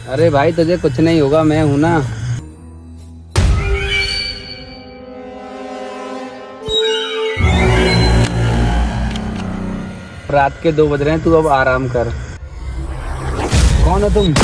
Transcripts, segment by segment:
अरे भाई तुझे कुछ नहीं होगा, मैं हूं ना। रात के 2 बज रहे हैं, तू अब आराम कर। कौन हो तुम?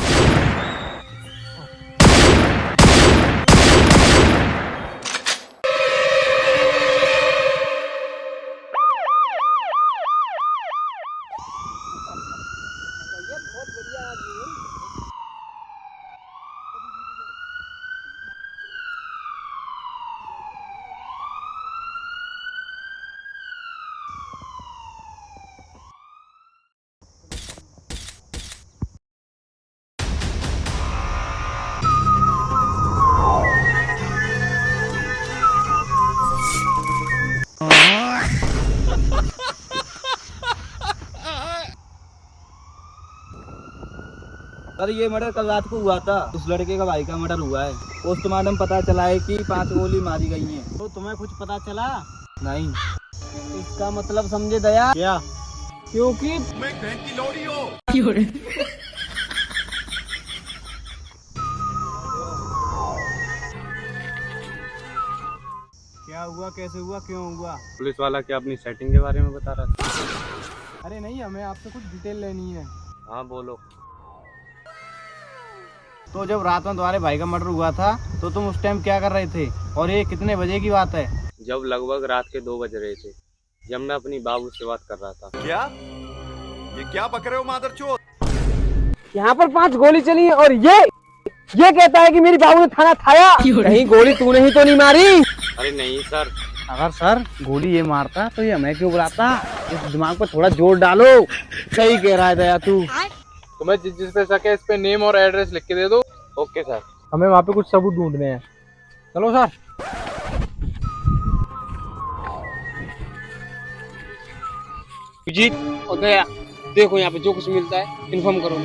सर ये मर्डर कल रात को हुआ था। उस लड़के का भाई का मर्डर हुआ है। पोस्टमार्टम पता चला है कि 5 गोली मारी गई हैं। तो तुम्हें कुछ पता चला? नहीं। इसका मतलब समझे दया क्या? क्योंकि क्या हुआ, कैसे हुआ, क्यों हुआ? पुलिस वाला क्या अपनी सेटिंग के बारे में बता रहा था? अरे नहीं, हमें आपसे कुछ डिटेल लेनी है। हाँ बोलो। तो जब रात में तुम्हारे भाई का मर्डर हुआ था तो तुम उस टाइम क्या कर रहे थे और ये कितने बजे की बात है? जब लगभग रात के 2 बज रहे थे, जब मैं अपनी बाबू से बात कर रहा था। क्या? ये क्या बक रहे हो मादरचोद? यहाँ पर 5 गोली चली और ये कहता है कि मेरी बाबू ने खाना खाया। कहीं गोली तूने ही तो नहीं मारी? अरे नहीं सर। अगर सर गोली ये मारता तो ये हमें क्यों बुलाता? इस दिमाग पर थोड़ा जोर डालो। सही कह रहा है दया तू। तुम्हें जिस पे शक है इस पे नेम और एड्रेस लिख के दे दो। Okay sir. हमें वहाँ पे कुछ सबूत ढूंढने हैं। चलो सर। जीत और दया, देखो यहाँ पे जो कुछ मिलता है इन्फॉर्म करो।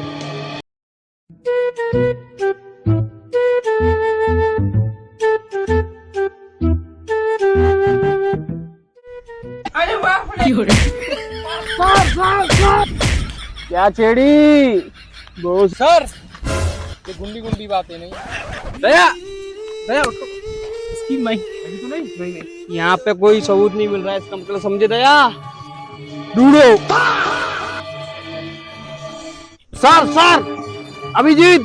क्या चेड़ी? बोस सर, ये गुंडी गुंडी बातें नहीं। दया दया उठो। इसकी मैं तो नहीं। यहाँ पे कोई सबूत नहीं मिल रहा है, इसका मतलब समझे दया। ढूंढो। सर अभिजीत।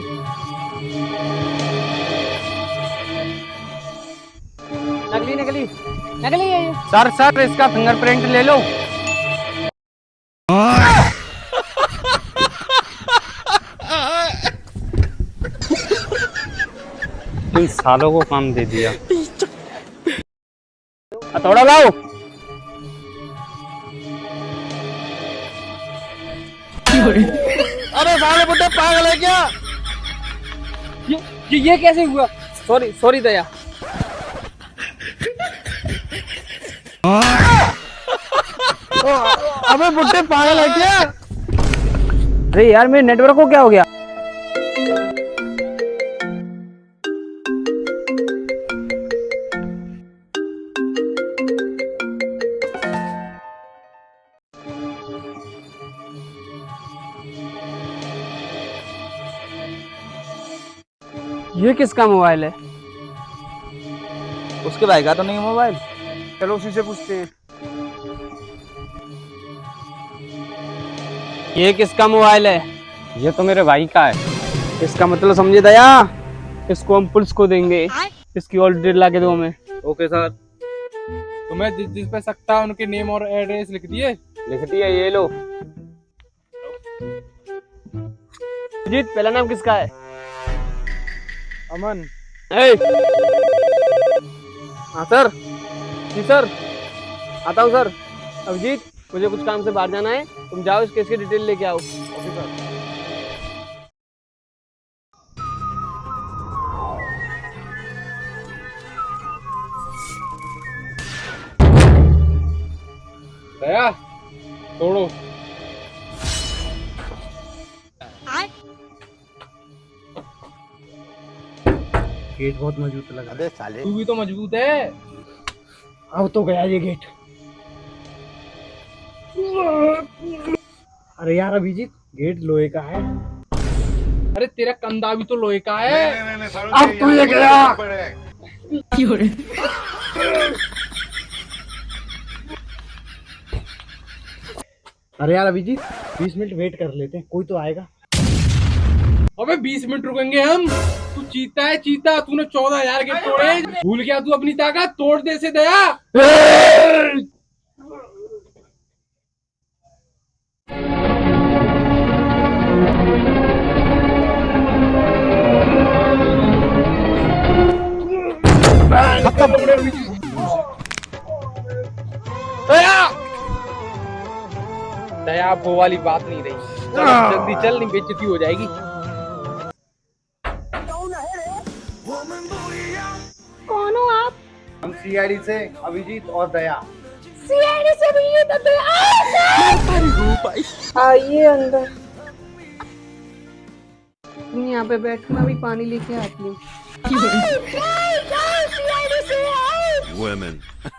नकली है ये। सर इसका फिंगरप्रिंट ले लो। इन सालों को काम दे दिया। थोड़ा लाओ। अरे साले बुड्ढे पागल है क्या? ये कैसे हुआ? सॉरी दया। अबे बुड्ढे पागल है क्या? अरे यार मेरे नेटवर्क को क्या हो गया? ये किसका मोबाइल है? उसके भाई का तो नहीं मोबाइल। चलो उसी से पूछते हैं। ये किसका मोबाइल है? ये तो मेरे भाई का है। इसका मतलब समझे दया, इसको हम पुलिस को देंगे। इसकी ऑल डिटेल ला के दो हमें। Okay sir. तुम्हें जिस पे शक था उनके नेम और एड्रेस लिख दिए। लिख दिया, ये लो। जीत, पहला नाम किसका है? अमन। हाँ सर। जी सर, आता हूँ सर। अभिजीत, मुझे कुछ काम से बाहर जाना है, तुम जाओ इस केस की डिटेल लेके आओ। Okay sir. दया तोड़ो। गेट बहुत मजबूत लगा। अबे साले, तू भी तो मजबूत है। अब तो गया ये गेट। अरे यार अभिजीत, गेट लोहे का है। अरे तेरा कंधा भी तो लोहे का है। अब तू ये गया। अरे यार अभिजीत 20 मिनट वेट कर लेते हैं, कोई तो आएगा। अबे 20 मिनट रुकेंगे हम? तू चीता है चीता, तूने 14,000 के तोड़े, भूल गया तू अपनी ताकत? तोड़ दे से दया। दया दया, वो वाली बात नहीं रही। चल जल्दी चल, नहीं बेइज्जती हो जाएगी। कौन हो आप? हम सीआईडी से अभिजीत और दया। सीआईडी से भी ये तो आइए अंदर। तुम यहाँ पे बैठो, मैं अभी पानी लेके आती हूँ। Women.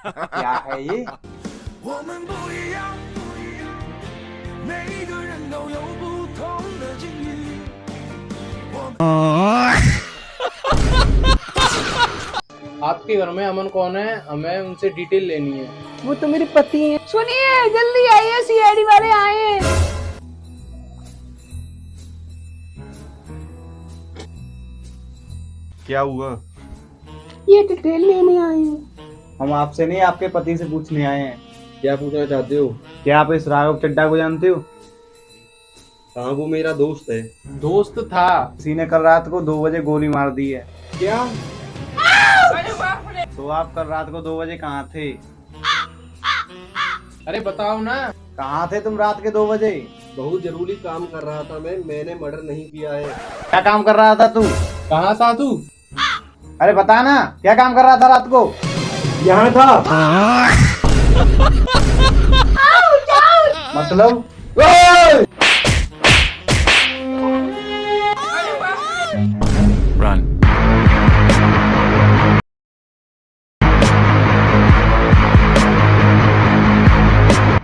क्या है ये? आपके घर में अमन कौन है? हमें उनसे डिटेल लेनी है। वो तो मेरे पति हैं। सुनिए, जल्दी आइए, सीआईडी वाले आए हैं। क्या हुआ? ये डिटेल लेने आए हैं। हम आपसे नहीं, आपके पति से पूछने आए हैं। क्या पूछना चाहते हो? क्या आप इस राघव चड्डा को जानते हो? हाँ, वो मेरा दोस्त है। दोस्त था? किसी ने कल रात को 2 बजे गोली मार दी है। क्या? तो आप कल रात को 2 बजे कहाँ थे? अरे बताओ ना। कहाँ थे तुम रात के 2 बजे? बहुत जरूरी काम कर रहा था मैंने मर्डर नहीं किया है। क्या काम कर रहा था तू? कहाँ था तू? अरे बता ना, क्या काम कर रहा था रात को? यहाँ था। मतलब? Run.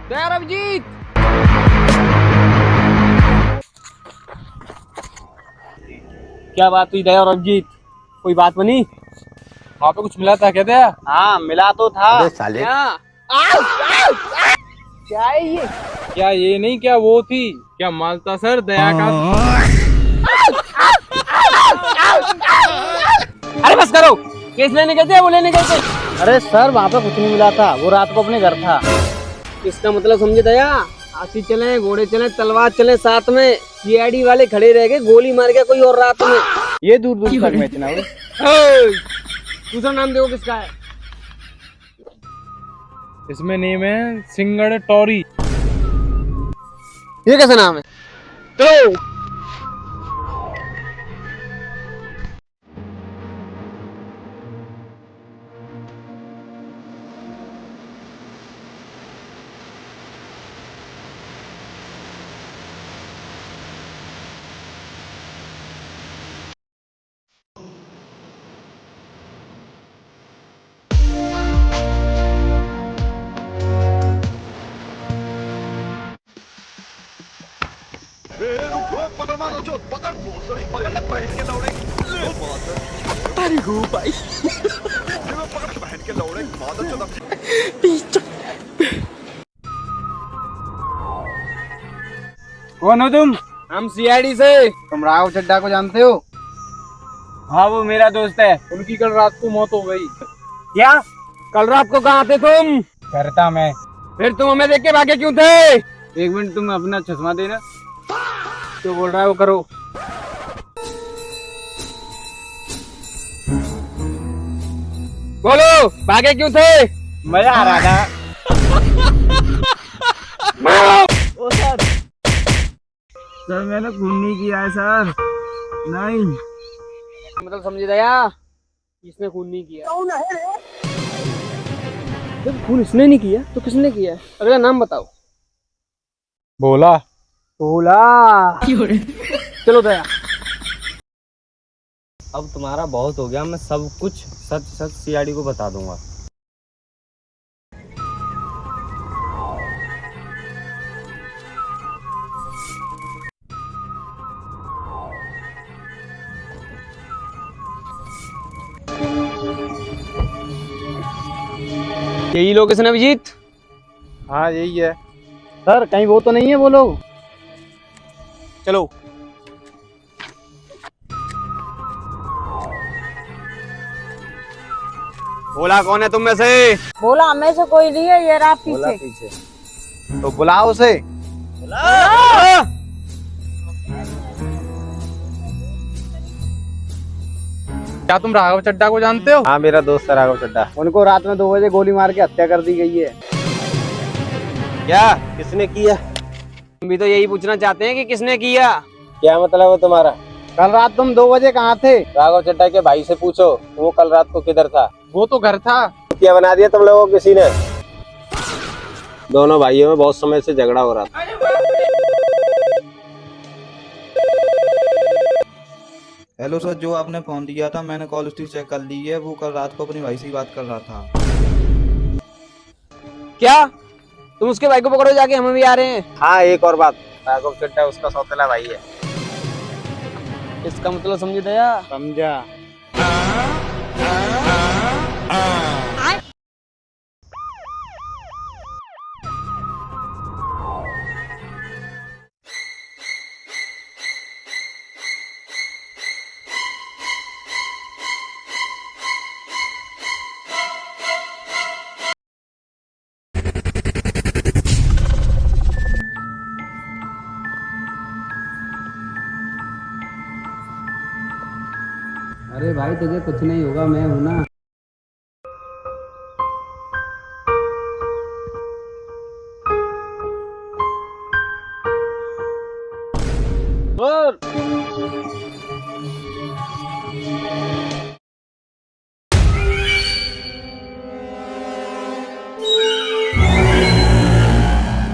दया और अभिजीत, क्या बात हुई दया और अभिजीत? कोई बात बनी? वहाँ पे कुछ मिला था क्या दया? हाँ, मिला तो था। क्या है ये? क्या ये नहीं, क्या वो थी? क्या मालता सर दया का? अरे बस करो, केस लेने गए थे, वो लेने गए थे। अरे सर, वहाँ पे कुछ नहीं मिला था, वो रात को अपने घर था। इसका मतलब समझे दया? हाथी चले, घोड़े चले, तलवार चले, साथ में सीआईडी वाले खड़े रह गए, गोली मार गया कोई और रात में। ये दूर दूर तक मैच ना हुई। दूसरा नाम देखो किसका है। इसमें नेम है सिंगड़ टोरी। ये कैसा नाम है? चलो। पकड़ मारो जो पकड़ पकड़ बहन के लौड़े तारी गो भाई पकड़ बहन के लौड़े मादर चोद। कौन हो तुम? हम सीआईडी से। तुम राघव चड्डा को जानते हो? हाँ, वो मेरा दोस्त है। उनकी कल रात को मौत हो गई। क्या? कल रात को कहाँ थे तुम? करता मैं। फिर तुम हमें देख के भागे क्यों थे? 1 मिनट, तुम अपना चश्मा देना। जो बोल रहा है वो करो। बोलो, भागे क्यों थे? मजा आ रहा था। ओ सर, सर मैंने खून नहीं किया है सर। नहीं। मतलब समझे दया, इसने खून नहीं किया। जब खून इसने नहीं किया तो किसने किया? अगला नाम बताओ। बोला भोला। चलो दया। अब तुम्हारा बहुत हो गया, मैं सब कुछ सच सच सीआईडी को बता दूंगा। यही लोकेशन है अभिजीत? हाँ यही है सर, कहीं वो तो नहीं है वो लोग? चलो। बोला कौन है तुम में से? बोला हमें से कोई नहीं है, ये रहा पीछे। पीछे तो बुलाओ उसे। क्या तुम राघव चड्डा को जानते हो? हाँ मेरा दोस्त है राघव चड्डा। उनको रात में 2 बजे गोली मार के हत्या कर दी गई है। क्या? किसने किया? हम भी तो यही पूछना चाहते हैं कि किसने किया। क्या मतलब है तुम्हारा? कल रात तुम 2 बजे कहाँ थे? राघव चड्डा के भाई से पूछो वो कल रात को किधर था। वो तो घर था। क्या बना दिया तुम लोगों को किसी ने? दोनों भाइयों में बहुत समय से झगड़ा हो रहा था। हेलो सर, जो आपने फोन दिया था मैंने कॉल हिस्ट्री चेक कर ली है। वो कल रात को अपनी भाई से ही बात कर रहा था। क्या? तुम उसके भाई को पकड़ो जाके, हम भी आ रहे हैं। हाँ एक और बात, राघव चड्डा उसका सौतेला भाई है। इसका मतलब समझे दया? समझा। अरे भाई तुझे कुछ नहीं होगा, मैं हूं ना। सर